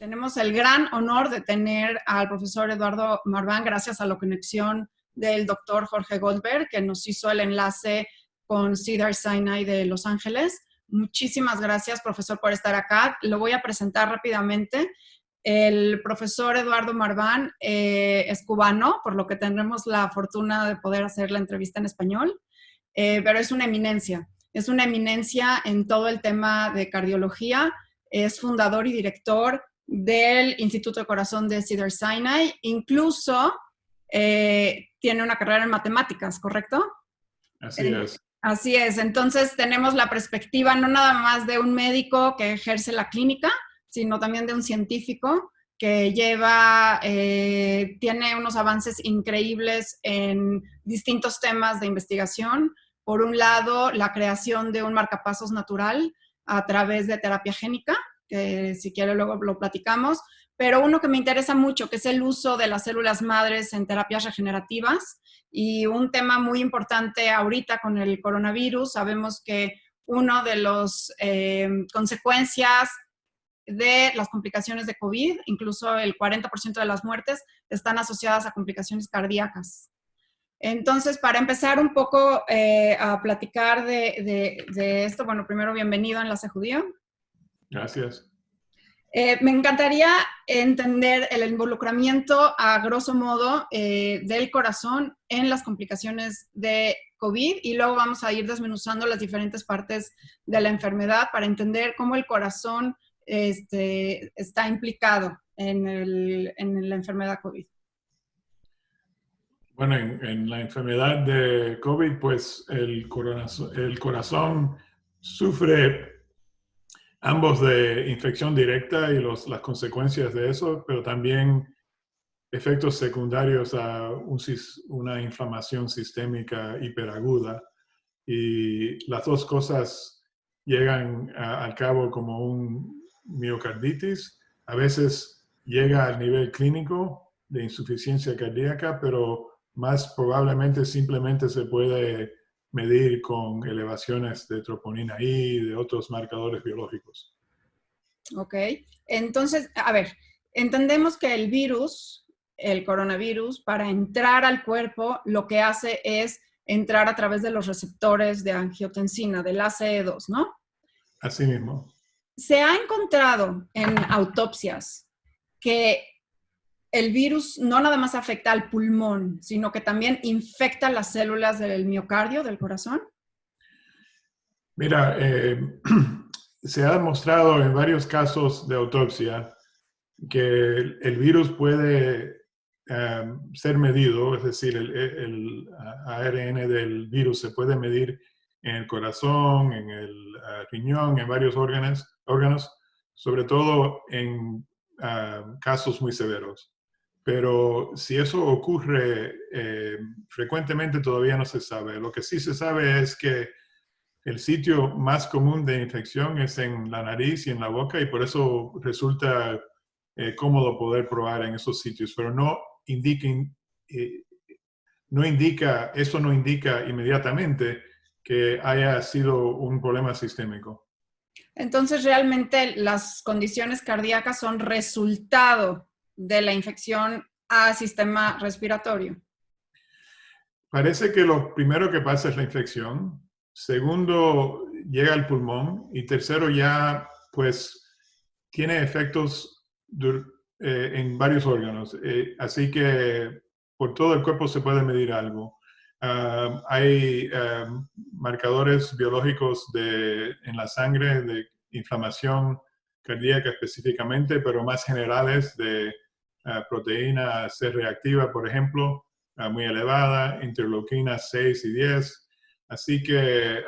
Tenemos el gran honor de tener al profesor Eduardo Marván, gracias a la conexión del doctor Jorge Goldberg, que nos hizo el enlace con Cedars-Sinai de Los Ángeles. Muchísimas gracias, profesor, por estar acá. Lo voy a presentar rápidamente. El profesor Eduardo Marván es cubano, por lo que tendremos la fortuna de poder hacer la entrevista en español, pero es una eminencia. Es una eminencia en todo el tema de cardiología. Es fundador y director del Instituto de Corazón de Cedars-Sinai. Incluso tiene una carrera en matemáticas, ¿correcto? Así es. Así es. Entonces tenemos la perspectiva no nada más de un médico que ejerce la clínica, sino también de un científico que tiene unos avances increíbles en distintos temas de investigación. Por un lado, la creación de un marcapasos natural a través de terapia génica, que si quiere luego lo platicamos, pero uno que me interesa mucho, que es el uso de las células madres en terapias regenerativas, y un tema muy importante ahorita con el coronavirus. Sabemos que una de las consecuencias de las complicaciones de COVID, incluso el 40% de las muertes, están asociadas a complicaciones cardíacas. Entonces, para empezar un poco a platicar de esto, bueno, primero bienvenido a Enlace Judío. Gracias. Me encantaría entender el involucramiento, a grosso modo, del corazón en las complicaciones de COVID, y luego vamos a ir desmenuzando las diferentes partes de la enfermedad para entender cómo el corazón está implicado en la enfermedad COVID. Bueno, en la enfermedad de COVID, pues el corazón sufre ambos de infección directa y las consecuencias de eso, pero también efectos secundarios a una inflamación sistémica hiperaguda. Y las dos cosas llegan al cabo como un miocarditis. A veces llega al nivel clínico de insuficiencia cardíaca, pero más probablemente simplemente se puede medir con elevaciones de troponina I y de otros marcadores biológicos. Ok, entonces, a ver, entendemos que el virus, el coronavirus, para entrar al cuerpo, lo que hace es entrar a través de los receptores de angiotensina, del ACE2, ¿no? Así mismo. Se ha encontrado en autopsias que el virus no nada más afecta al pulmón, sino que también infecta las células del miocardio, del corazón. Mira, se ha demostrado en varios casos de autopsia que el virus puede ser medido, es decir, el ARN del virus se puede medir en el corazón, en el riñón, en varios órganos, sobre todo en casos muy severos. Pero si eso ocurre frecuentemente todavía no se sabe. Lo que sí se sabe es que el sitio más común de infección es en la nariz y en la boca, y por eso resulta cómodo poder probar en esos sitios, pero eso no indica inmediatamente que haya sido un problema sistémico. Entonces, realmente las condiciones cardíacas son resultado de la infección al sistema respiratorio. Parece que lo primero que pasa es la infección, segundo llega al pulmón, y tercero ya pues tiene efectos en varios órganos. Así que por todo el cuerpo se puede medir algo. Hay marcadores biológicos en la sangre de inflamación cardíaca específicamente, pero más generales de proteína C reactiva, por ejemplo, muy elevada, interleuquina 6 y 10. Así que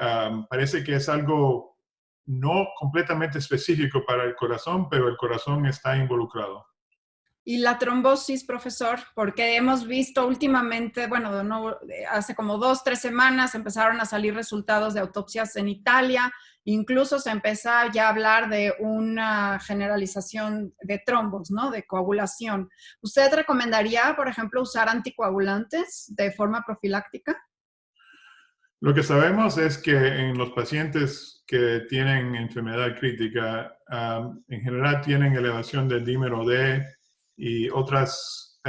parece que es algo no completamente específico para el corazón, pero el corazón está involucrado. Y la trombosis, profesor, porque hemos visto últimamente, bueno, no, hace como 2 o 3 semanas empezaron a salir resultados de autopsias en Italia, incluso se empezó ya a hablar de una generalización de trombos, ¿no? De coagulación. ¿Usted recomendaría, por ejemplo, usar anticoagulantes de forma profiláctica? Lo que sabemos es que en los pacientes que tienen enfermedad crítica, en general tienen elevación del dímero D y otras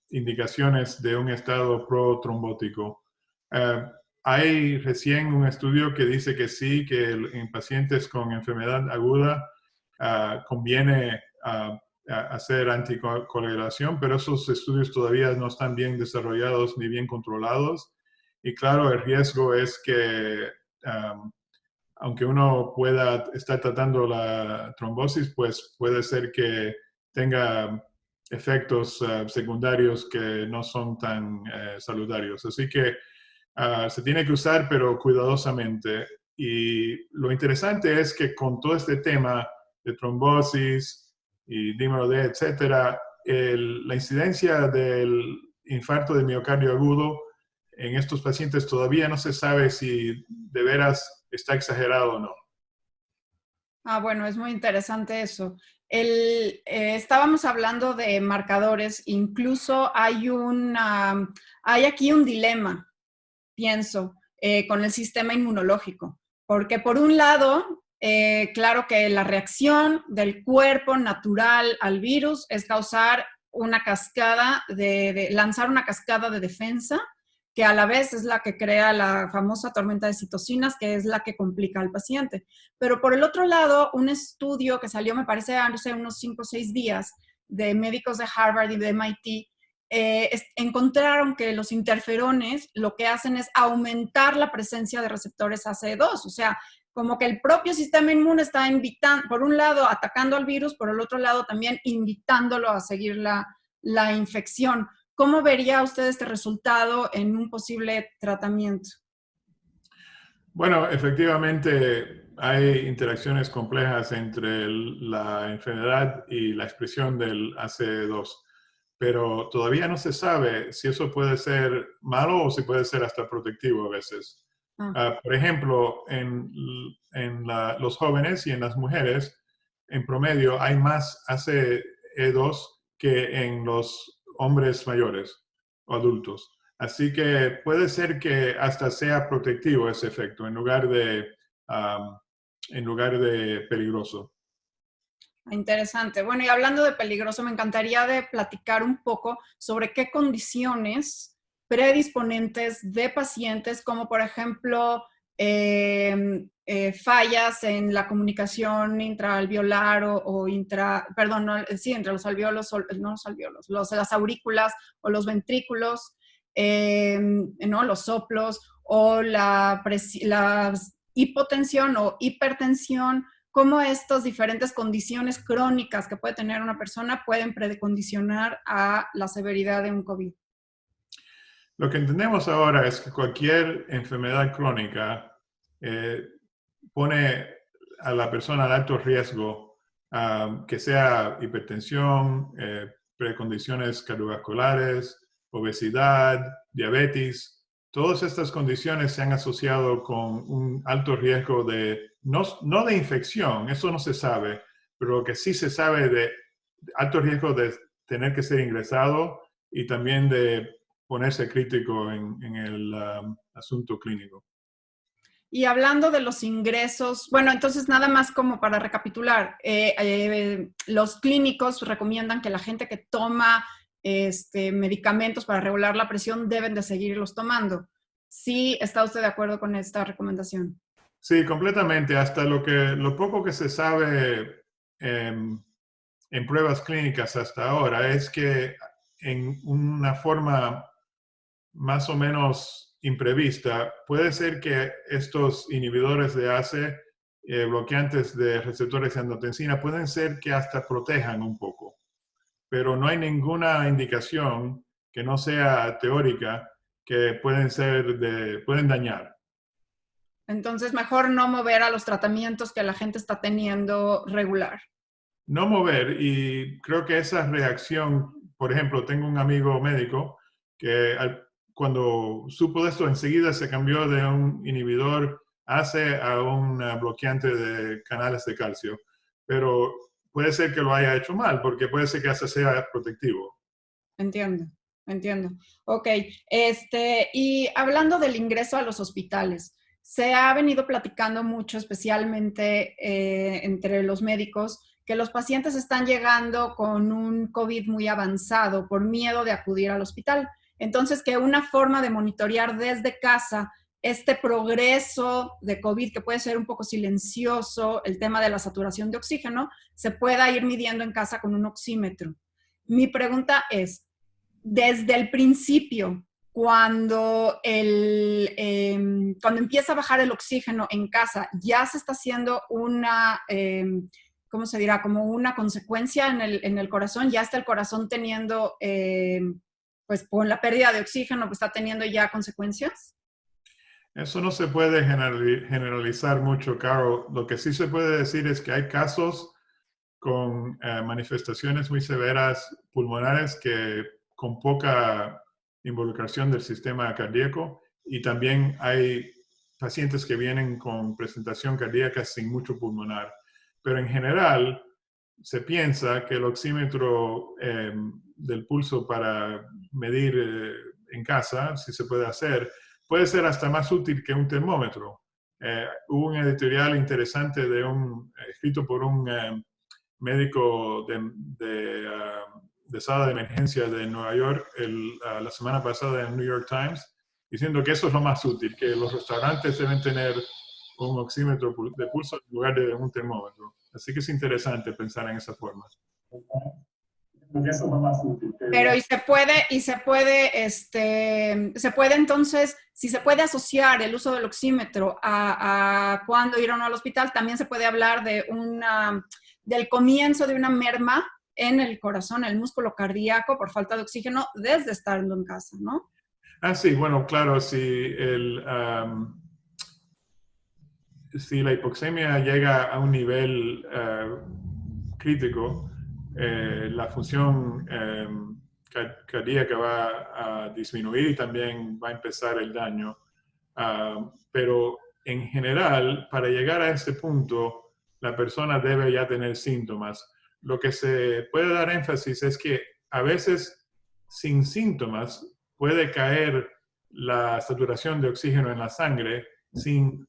indicaciones de un estado protrombótico. Hay recién un estudio que dice que sí, que en pacientes con enfermedad aguda conviene hacer anticoagulación, pero esos estudios todavía no están bien desarrollados ni bien controlados. Y claro, el riesgo es que aunque uno pueda estar tratando la trombosis, pues puede ser que tenga efectos secundarios que no son tan saludarios. Así que se tiene que usar, pero cuidadosamente. Y lo interesante es que con todo este tema de trombosis y dímero D, etcétera, la incidencia del infarto de miocardio agudo en estos pacientes todavía no se sabe si de veras está exagerado o no. Bueno, es muy interesante eso. Estábamos hablando de marcadores, incluso hay aquí un dilema, pienso, con el sistema inmunológico, porque por un lado, claro que la reacción del cuerpo natural al virus es causar una cascada, lanzar una cascada de defensa, que a la vez es la que crea la famosa tormenta de citocinas, que es la que complica al paciente. Pero por el otro lado, un estudio que salió, me parece, hace unos 5 o 6 días, de médicos de Harvard y de MIT, encontraron que los interferones lo que hacen es aumentar la presencia de receptores ACE2, o sea, como que el propio sistema inmune está invitando, por un lado atacando al virus, por el otro lado también invitándolo a seguir la infección. ¿Cómo vería usted este resultado en un posible tratamiento? Bueno, efectivamente hay interacciones complejas entre la enfermedad y la expresión del ACE2, pero todavía no se sabe si eso puede ser malo o si puede ser hasta protectivo a veces. Por ejemplo, en los jóvenes y en las mujeres, en promedio hay más ACE2 que en los hombres mayores o adultos. Así que puede ser que hasta sea protectivo ese efecto en lugar de peligroso. Interesante. Bueno, y hablando de peligroso, me encantaría de platicar un poco sobre qué condiciones predisponentes de pacientes, como por ejemplo fallas en la comunicación intraalveolar entre los alveolos, no los alveolos, las aurículas o los ventrículos, ¿no? Los soplos o la hipotensión o hipertensión, cómo estas diferentes condiciones crónicas que puede tener una persona pueden precondicionar a la severidad de un COVID. Lo que entendemos ahora es que cualquier enfermedad crónica pone a la persona en alto riesgo, que sea hipertensión, precondiciones cardiovasculares, obesidad, diabetes. Todas estas condiciones se han asociado con un alto riesgo no de infección, eso no se sabe, pero lo que sí se sabe de alto riesgo de tener que ser ingresado y también de ponerse crítico en el asunto clínico. Y hablando de los ingresos, bueno, entonces nada más como para recapitular, los clínicos recomiendan que la gente que toma medicamentos para regular la presión deben de seguirlos tomando. ¿Sí está usted de acuerdo con esta recomendación? Sí, completamente. Hasta lo poco que se sabe en pruebas clínicas hasta ahora es que en una forma más o menos imprevista, puede ser que estos inhibidores de ACE, bloqueantes de receptores de angiotensina, pueden ser que hasta protejan un poco, pero no hay ninguna indicación que no sea teórica que pueden dañar. Entonces, mejor no mover a los tratamientos que la gente está teniendo regular. No mover, y creo que esa reacción, por ejemplo, tengo un amigo médico que cuando supo de esto, enseguida se cambió de un inhibidor ACE a un bloqueante de canales de calcio. Pero puede ser que lo haya hecho mal, porque puede ser que ACE sea protectivo. Entiendo, entiendo. Ok, y hablando del ingreso a los hospitales, se ha venido platicando mucho, especialmente entre los médicos, que los pacientes están llegando con un COVID muy avanzado por miedo de acudir al hospital. Entonces, que una forma de monitorear desde casa este progreso de COVID, que puede ser un poco silencioso, el tema de la saturación de oxígeno, se pueda ir midiendo en casa con un oxímetro. Mi pregunta es, desde el principio, cuando empieza a bajar el oxígeno en casa, ya se está haciendo una, ¿cómo se dirá? Como una consecuencia en el corazón, ya está el corazón teniendo, pues con la pérdida de oxígeno, pues está teniendo ya consecuencias. Eso no se puede generalizar mucho, Caro. Lo que sí se puede decir es que hay casos con manifestaciones muy severas pulmonares que con poca involucración del sistema cardíaco, y también hay pacientes que vienen con presentación cardíaca sin mucho pulmonar. Pero en general se piensa que el oxímetro del pulso para medir en casa, si se puede hacer, puede ser hasta más útil que un termómetro. Hubo un editorial interesante escrito por un médico de sala de emergencia de Nueva York la semana pasada en el New York Times, diciendo que eso es lo más útil, que los restaurantes deben tener un oxímetro de pulso en lugar de un termómetro. Así que es interesante pensar en esa forma. Pero se puede entonces, si se puede asociar el uso del oxímetro a cuándo ir o no al hospital, también se puede hablar del comienzo de una merma en el corazón, el músculo cardíaco por falta de oxígeno desde estando en casa, ¿no? Ah, sí, bueno, claro, si la hipoxemia llega a un nivel crítico, la función cardíaca va a disminuir y también va a empezar el daño. Pero en general, para llegar a este punto, la persona debe ya tener síntomas. Lo que se puede dar énfasis es que a veces sin síntomas puede caer la saturación de oxígeno en la sangre sin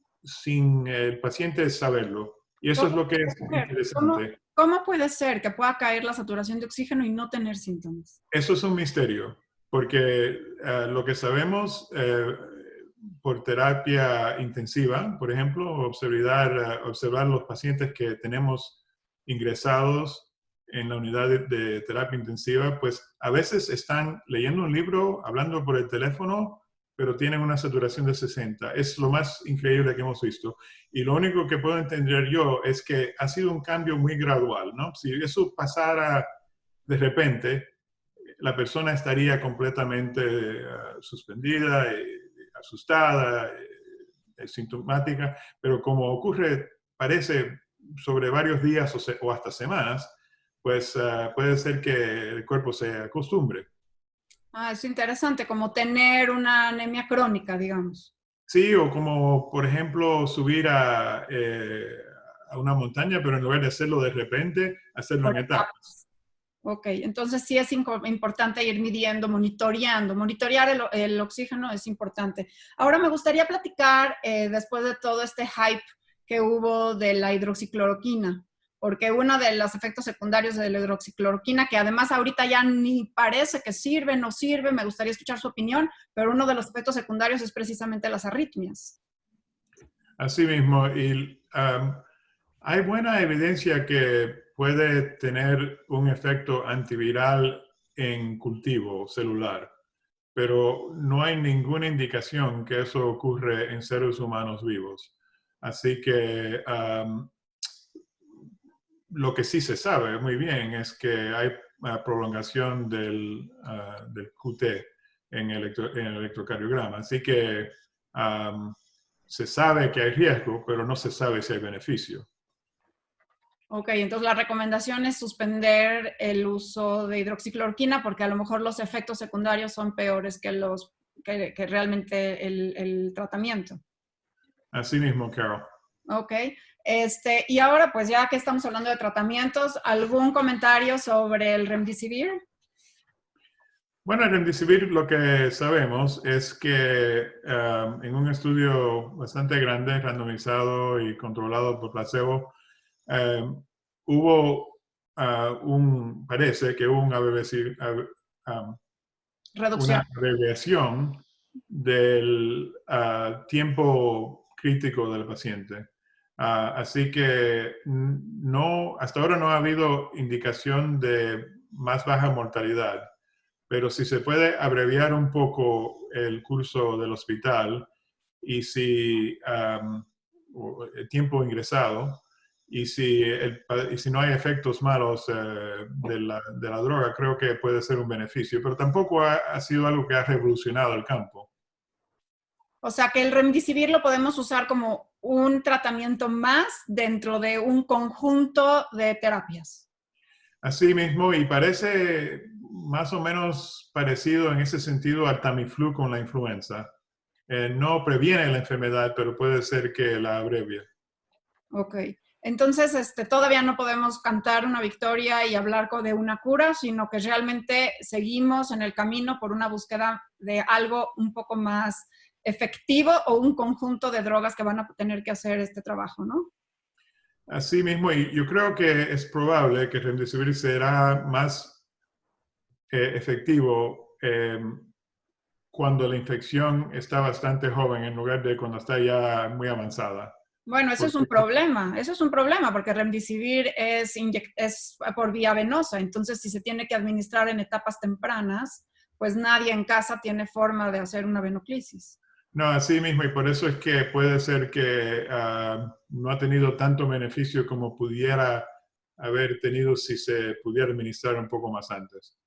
el paciente saberlo. Y eso es lo que es interesante. ¿Cómo puede ser que pueda caer la saturación de oxígeno y no tener síntomas? Eso es un misterio, porque lo que sabemos por terapia intensiva, por ejemplo, observar los pacientes que tenemos ingresados en la unidad de terapia intensiva, pues a veces están leyendo un libro, hablando por el teléfono, pero tienen una saturación de 60. Es lo más increíble que hemos visto. Y lo único que puedo entender yo es que ha sido un cambio muy gradual, ¿no? Si eso pasara de repente, la persona estaría completamente suspendida, asustada, sintomática, pero como ocurre, parece, sobre varios días o hasta semanas, pues puede ser que el cuerpo se acostumbre. Ah, es interesante, como tener una anemia crónica, digamos. Sí, o como, por ejemplo, subir a una montaña, pero en lugar de hacerlo de repente, hacerlo en etapas. Ok, entonces sí es importante ir midiendo, monitoreando. Monitorear el oxígeno es importante. Ahora me gustaría platicar, después de todo este hype que hubo de la hidroxicloroquina, porque uno de los efectos secundarios de la hidroxicloroquina, que además ahorita ya ni parece que sirve, no sirve, me gustaría escuchar su opinión, pero uno de los efectos secundarios es precisamente las arritmias. Así mismo, y hay buena evidencia que puede tener un efecto antiviral en cultivo celular, pero no hay ninguna indicación que eso ocurre en seres humanos vivos. Así que lo que sí se sabe muy bien es que hay prolongación del QT en el electrocardiograma. Así que se sabe que hay riesgo, pero no se sabe si hay beneficio. Ok, entonces la recomendación es suspender el uso de hidroxicloroquina porque a lo mejor los efectos secundarios son peores que realmente el tratamiento. Así mismo, Carol. Ok, y ahora pues ya que estamos hablando de tratamientos, ¿algún comentario sobre el Remdesivir? Bueno, en Remdesivir lo que sabemos es que en un estudio bastante grande, randomizado y controlado por placebo, hubo parece que hubo una Reducción. abreviación del tiempo crítico del paciente. Así que no, hasta ahora no ha habido indicación de más baja mortalidad, pero si se puede abreviar un poco el curso del hospital y si el tiempo ingresado, y si no hay efectos malos de la droga, creo que puede ser un beneficio, pero tampoco ha sido algo que ha revolucionado el campo. O sea que el remdesivir lo podemos usar como un tratamiento más dentro de un conjunto de terapias. Así mismo, y parece más o menos parecido en ese sentido al Tamiflu con la influenza. No previene la enfermedad, pero puede ser que la abrevie. Ok. Entonces, todavía no podemos cantar una victoria y hablar de una cura, sino que realmente seguimos en el camino por una búsqueda de algo un poco más efectivo o un conjunto de drogas que van a tener que hacer este trabajo, ¿no? Así mismo, y yo creo que es probable que Remdesivir será más efectivo cuando la infección está bastante joven en lugar de cuando está ya muy avanzada. Bueno, eso es Porque, un problema, porque remdesivir es por vía venosa, entonces si se tiene que administrar en etapas tempranas, pues nadie en casa tiene forma de hacer una venoclisis. no, así mismo, y por eso es que puede ser que no ha tenido tanto beneficio como pudiera haber tenido si se pudiera administrar un poco más antes.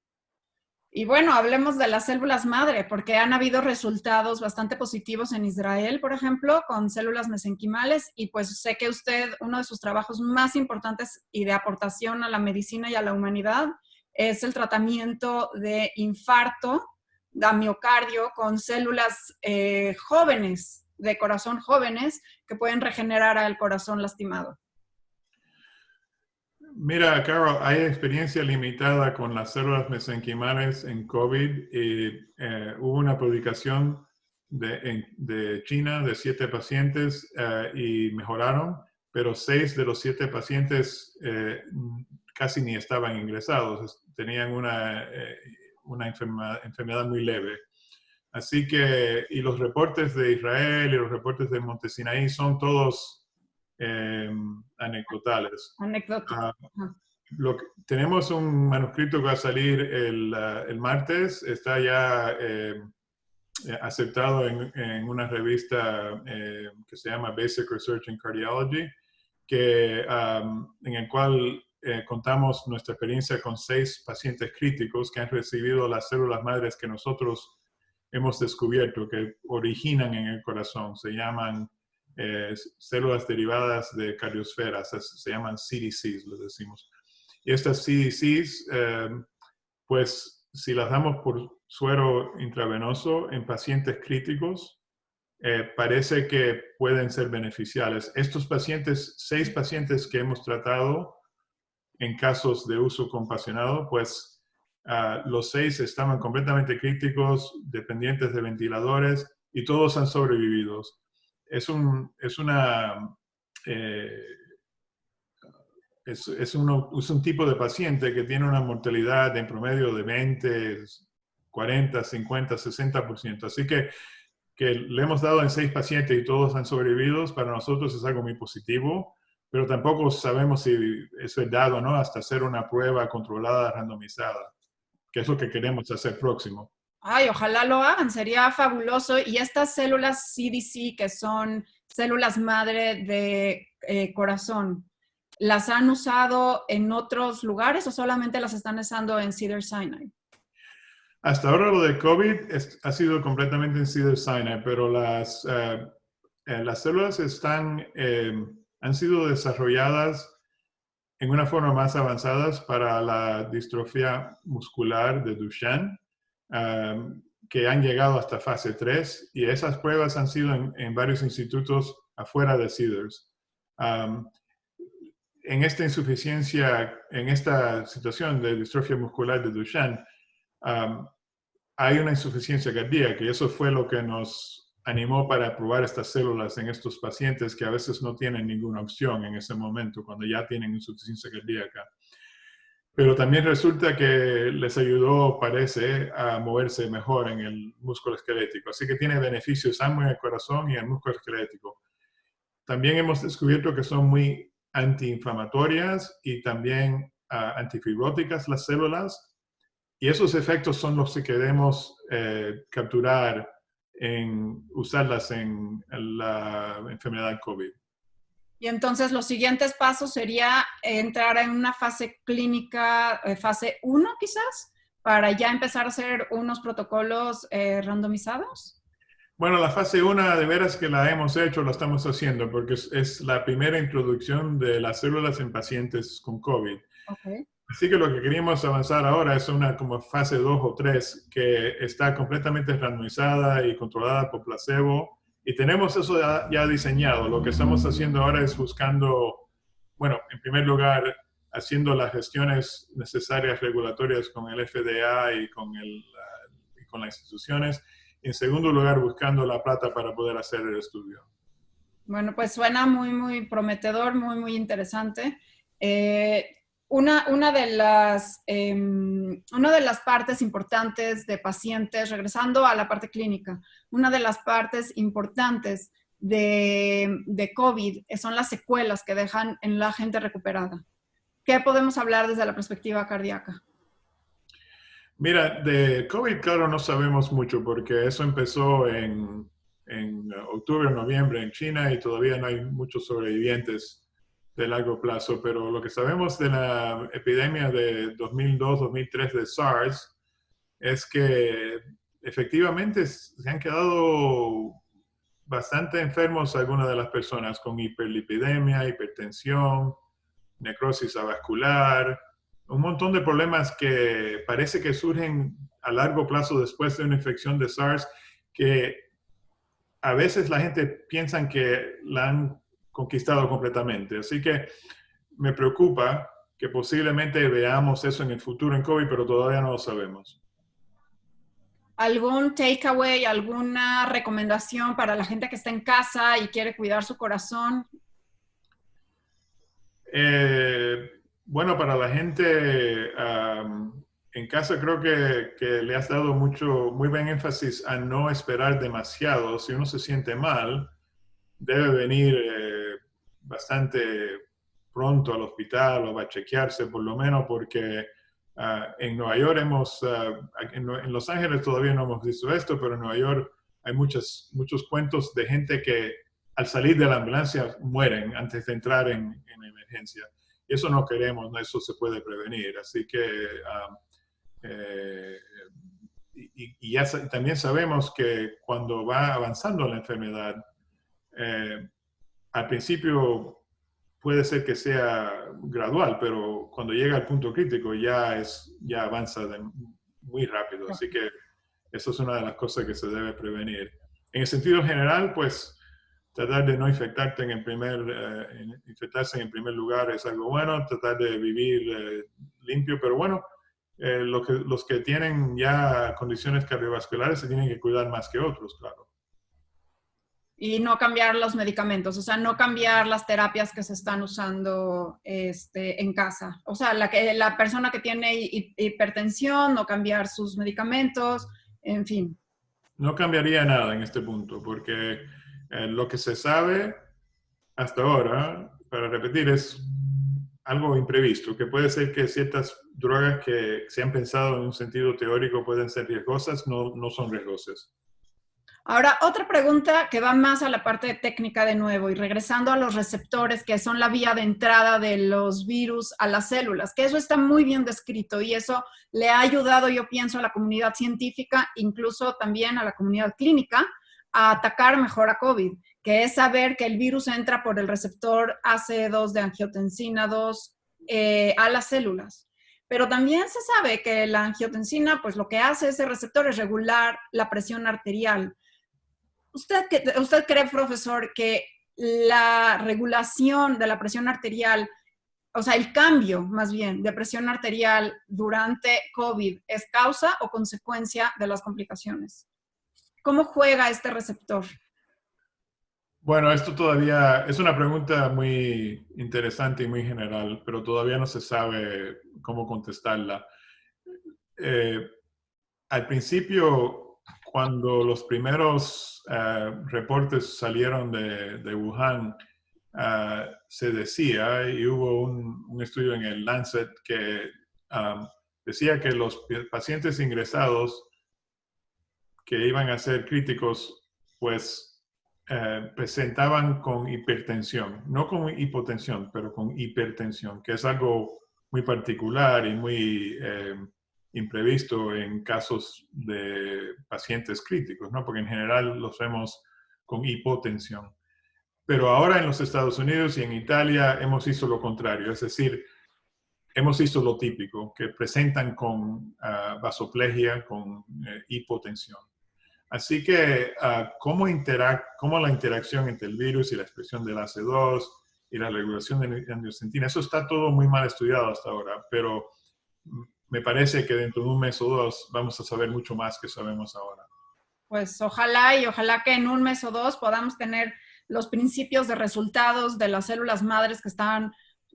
Y bueno, hablemos de las células madre, porque han habido resultados bastante positivos en Israel, por ejemplo, con células mesenquimales, y pues sé que usted, uno de sus trabajos más importantes y de aportación a la medicina y a la humanidad es el tratamiento de infarto de miocardio con células jóvenes, de corazón jóvenes, que pueden regenerar al corazón lastimado. Mira, Carol, hay experiencia limitada con las células mesenquimales en COVID y hubo una publicación de China de 7 pacientes y mejoraron, pero 6 de los 7 pacientes casi ni estaban ingresados, tenían una enfermedad muy leve. Así que, y los reportes de Israel y los reportes de Montesinaí son todos anecdotales. Anecdótico. Tenemos un manuscrito que va a salir el martes, está ya aceptado en una revista que se llama Basic Research in Cardiology, en el cual contamos nuestra experiencia con 6 pacientes críticos que han recibido las células madres que nosotros hemos descubierto que originan en el corazón. Se llaman células derivadas de cardiosferas, se llaman CDCs, les decimos. Y estas CDCs, pues si las damos por suero intravenoso en pacientes críticos, parece que pueden ser beneficiales. Estos pacientes, 6 pacientes que hemos tratado en casos de uso compasionado, pues los 6 estaban completamente críticos, dependientes de ventiladores, y todos han sobrevivido. Es un tipo de paciente que tiene una mortalidad en promedio de 20, 40, 50, 60%. Así que le hemos dado en 6 pacientes y todos han sobrevivido, para nosotros es algo muy positivo, pero tampoco sabemos si es verdad o no hasta hacer una prueba controlada, randomizada, que es lo que queremos hacer próximo. Ay, ojalá lo hagan, sería fabuloso. Y estas células CDC, que son células madre de corazón, ¿las han usado en otros lugares o solamente las están usando en Cedars-Sinai? Hasta ahora lo de COVID ha sido completamente en Cedars-Sinai, pero las células han sido desarrolladas en una forma más avanzada para la distrofia muscular de Duchenne, que han llegado hasta fase 3, y esas pruebas han sido en varios institutos afuera de Cedars. En esta insuficiencia, en esta situación de distrofia muscular de Duchenne, hay una insuficiencia cardíaca y eso fue lo que nos animó para probar estas células en estos pacientes que a veces no tienen ninguna opción en ese momento, cuando ya tienen insuficiencia cardíaca. Pero también resulta que les ayudó, parece, a moverse mejor en el músculo esquelético. Así que tiene beneficios ambos en el corazón y en el músculo esquelético. También hemos descubierto que son muy antiinflamatorias y también antifibróticas las células. Y esos efectos son los que queremos capturar usarlas en la enfermedad COVID. Y entonces los siguientes pasos sería entrar en una fase clínica, fase 1 quizás, para ya empezar a hacer unos protocolos randomizados. Bueno, la fase 1 de veras que la hemos hecho, la estamos haciendo, porque es la primera introducción de las células en pacientes con COVID. Okay. Así que lo que queríamos avanzar ahora es una como fase 2 o 3 que está completamente randomizada y controlada por placebo. Y tenemos eso ya diseñado. Lo que estamos haciendo ahora es buscando, bueno, en primer lugar, haciendo las gestiones necesarias regulatorias con el FDA y con las instituciones. En segundo lugar, buscando la plata para poder hacer el estudio. Bueno, pues suena muy, muy prometedor, muy, muy interesante. Una de las partes importantes de pacientes, regresando a la parte clínica, una de las partes importantes de COVID son las secuelas que dejan en la gente recuperada. ¿Qué podemos hablar desde la perspectiva cardíaca? Mira, de COVID, claro, no sabemos mucho porque eso empezó en octubre o noviembre en China y todavía no hay muchos sobrevivientes de largo plazo, pero lo que sabemos de la epidemia de 2002-2003 de SARS es que efectivamente se han quedado bastante enfermos algunas de las personas con hiperlipidemia, hipertensión, necrosis avascular, un montón de problemas que parece que surgen a largo plazo después de una infección de SARS, que a veces la gente piensa que la han conquistado completamente. Así que me preocupa que posiblemente veamos eso en el futuro en COVID, pero todavía no lo sabemos. ¿Algún takeaway, alguna recomendación para la gente que está en casa y quiere cuidar su corazón? Bueno, para la gente en casa creo que le has dado muy buen énfasis a no esperar demasiado. Si uno se siente mal, debe venir bastante pronto al hospital o va a chequearse por lo menos porque en Nueva York en Los Ángeles todavía no hemos visto esto, pero en Nueva York hay muchos cuentos de gente que al salir de la ambulancia mueren antes de entrar en emergencia. Y eso no queremos, ¿no? Eso se puede prevenir. Así que también sabemos que cuando va avanzando la enfermedad, al principio puede ser que sea gradual, pero cuando llega al punto crítico ya avanza muy rápido. Así que eso es una de las cosas que se debe prevenir. En el sentido general, pues tratar de no infectarse en el primer lugar es algo bueno, tratar de vivir limpio, pero bueno, los que tienen ya condiciones cardiovasculares se tienen que cuidar más que otros, claro. Y no cambiar los medicamentos, o sea, no cambiar las terapias que se están usando en casa. O sea, la persona que tiene hipertensión, no cambiar sus medicamentos, en fin. No cambiaría nada en este punto, porque lo que se sabe hasta ahora, para repetir, es algo imprevisto, que puede ser que ciertas drogas que se han pensado en un sentido teórico pueden ser riesgosas, no son riesgosas. Ahora, otra pregunta que va más a la parte técnica de nuevo y regresando a los receptores, que son la vía de entrada de los virus a las células, que eso está muy bien descrito y eso le ha ayudado, yo pienso, a la comunidad científica, incluso también a la comunidad clínica, a atacar mejor a COVID, que es saber que el virus entra por el receptor ACE2 de angiotensina 2 a las células. Pero también se sabe que la angiotensina, pues lo que hace ese receptor es regular la presión arterial. ¿Usted cree, profesor, que la regulación de la presión arterial o sea, el cambio más bien de presión arterial durante COVID es causa o consecuencia de las complicaciones. ¿Cómo juega este receptor? Bueno, esto todavía es una pregunta muy interesante y muy general, pero todavía no se sabe cómo contestarla. Eh, Al principio, cuando los primeros reportes salieron de Wuhan, se decía, y hubo un estudio en el Lancet que decía que los pacientes ingresados que iban a ser críticos, pues presentaban con hipertensión, no con hipotensión, pero con hipertensión, que es algo muy particular y muy imprevisto en casos de pacientes críticos, ¿no? Porque en general los vemos con hipotensión. Pero ahora en los Estados Unidos y en Italia hemos visto lo contrario, es decir, hemos visto lo típico, que presentan con vasoplegia, con hipotensión. Así que, ¿cómo la interacción entre el virus y la expresión del AC2 y la regulación de angiotensin, eso está todo muy mal estudiado hasta ahora, pero me parece que dentro de un mes o dos vamos a saber mucho más que sabemos ahora. Pues ojalá y ojalá que en un mes o dos podamos tener los principios de resultados de las células madres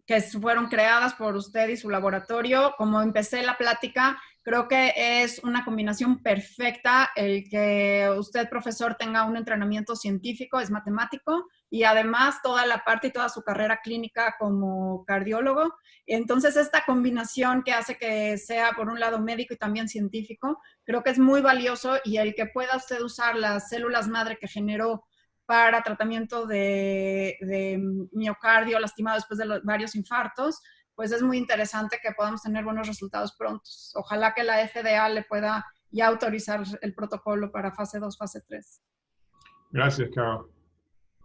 que fueron creadas por usted y su laboratorio. Como empecé la plática, creo que es una combinación perfecta el que usted, profesor, tenga un entrenamiento científico, es matemático, y además toda la parte y toda su carrera clínica como cardiólogo. Entonces, esta combinación que hace que sea, por un lado, médico y también científico, creo que es muy valioso, y el que pueda usted usar las células madre que generó para tratamiento de miocardio lastimado después de varios infartos, pues es muy interesante que podamos tener buenos resultados prontos. Ojalá que la FDA le pueda ya autorizar el protocolo para fase 2, fase 3. Gracias, Carol.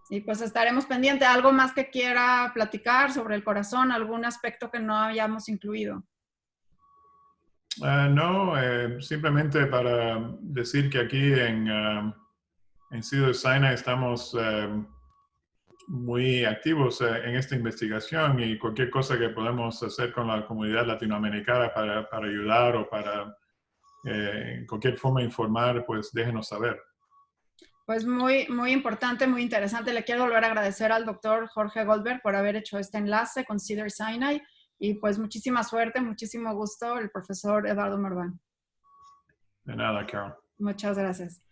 Y pues estaremos pendientes. ¿Algo más que quiera platicar sobre el corazón? ¿Algún aspecto que no hayamos incluido? No, simplemente para decir que aquí en Cedars-Sinai estamos muy activos en esta investigación, y cualquier cosa que podamos hacer con la comunidad latinoamericana para ayudar o para en cualquier forma informar, pues déjenos saber. Pues muy, muy importante, muy interesante. Le quiero volver a agradecer al doctor Jorge Goldberg por haber hecho este enlace con Cedars-Sinai, y pues muchísima suerte, muchísimo gusto, el profesor Eduardo Morvan. De nada, Carol. Muchas gracias.